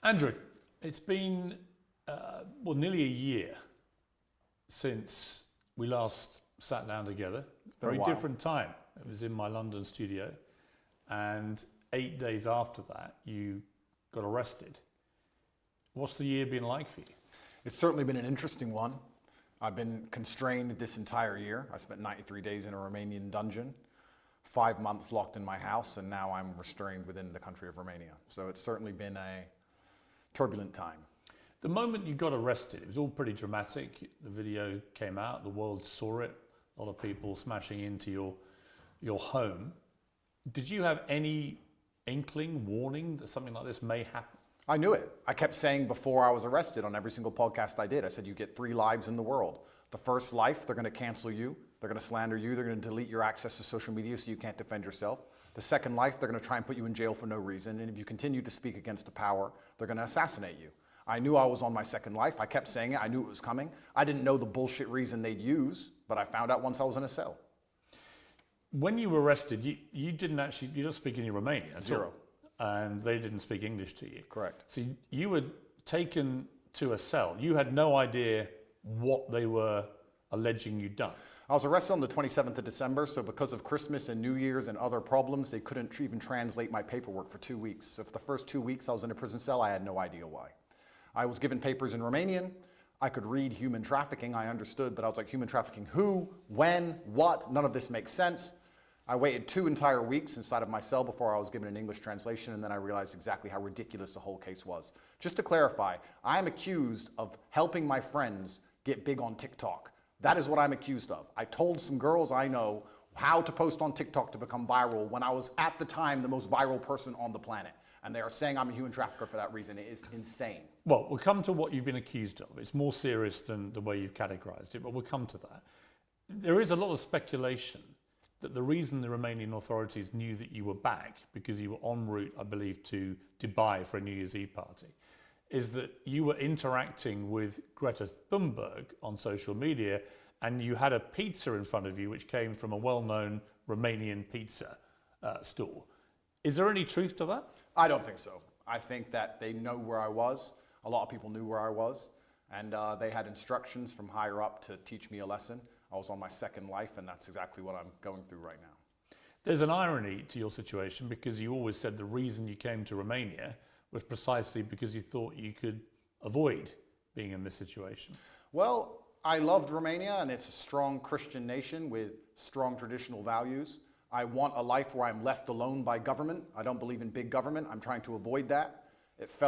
Andrew, it's been nearly a year since we last sat down together. Very different time. It was in my London studio, and 8 days after that, you got arrested. What's the year been like for you? It's certainly been an interesting one. I've been constrained this entire year. I spent 93 days in a Romanian dungeon, 5 months locked in my house, and now I'm restrained within the country of Romania. So it's certainly been a turbulent time. The moment you got arrested, it was all pretty dramatic. The video came out, the world saw it, a lot of people smashing into your home. Did you have any inkling, warning that something like this may happen? I knew it. I kept saying before I was arrested on every single podcast I did, I said, you get 3 lives in the world. The first life, they're going to cancel you. They're going to slander you. They're going to delete your access to social media so you can't defend yourself. The second life, they're going to try and put you in jail for no reason. And if you continue to speak against the power, they're going to assassinate you. I knew I was on my second life. I kept saying it. I knew it was coming. I didn't know the bullshit reason they'd use, but I found out once I was in a cell. When you were arrested, you didn't speak any Romanian at Zero. all. And they didn't speak English to you. Correct. So you were taken to a cell. You had no idea what they were alleging you'd done. I was arrested on the 27th of December, so because of Christmas and New Year's and other problems, they couldn't even translate my paperwork for 2 weeks. So for the first 2 weeks I was in a prison cell, I had no idea why. I was given papers in Romanian. I could read human trafficking, I understood, but I was like, human trafficking who, when, what? None of this makes sense. I waited 2 entire weeks inside of my cell before I was given an English translation, and then I realized exactly how ridiculous the whole case was. Just to clarify, I am accused of helping my friends get big on TikTok. That is what I'm accused of. I told some girls I know how to post on TikTok to become viral when I was at the time the most viral person on the planet. And they are saying I'm a human trafficker for that reason. It is insane. Well, we'll come to what you've been accused of. It's more serious than the way you've categorized it, but we'll come to that. There is a lot of speculation that the reason the Romanian authorities knew that you were back, because you were en route, I believe, to Dubai for a New Year's Eve party, is that you were interacting with Greta Thunberg on social media, and you had a pizza in front of you which came from a well-known Romanian pizza store. Is there any truth to that? I don't think so. I think that they know where I was. A lot of people knew where I was, and they had instructions from higher up to teach me a lesson. I was on my second life, and that's exactly what I'm going through right now. There's an irony to your situation, because you always said the reason you came to Romania was precisely because you thought you could avoid being in this situation. Well, I loved Romania, and it's a strong Christian nation with strong traditional values. I want a life where I'm left alone by government. I don't believe in big government. I'm trying to avoid that. It felt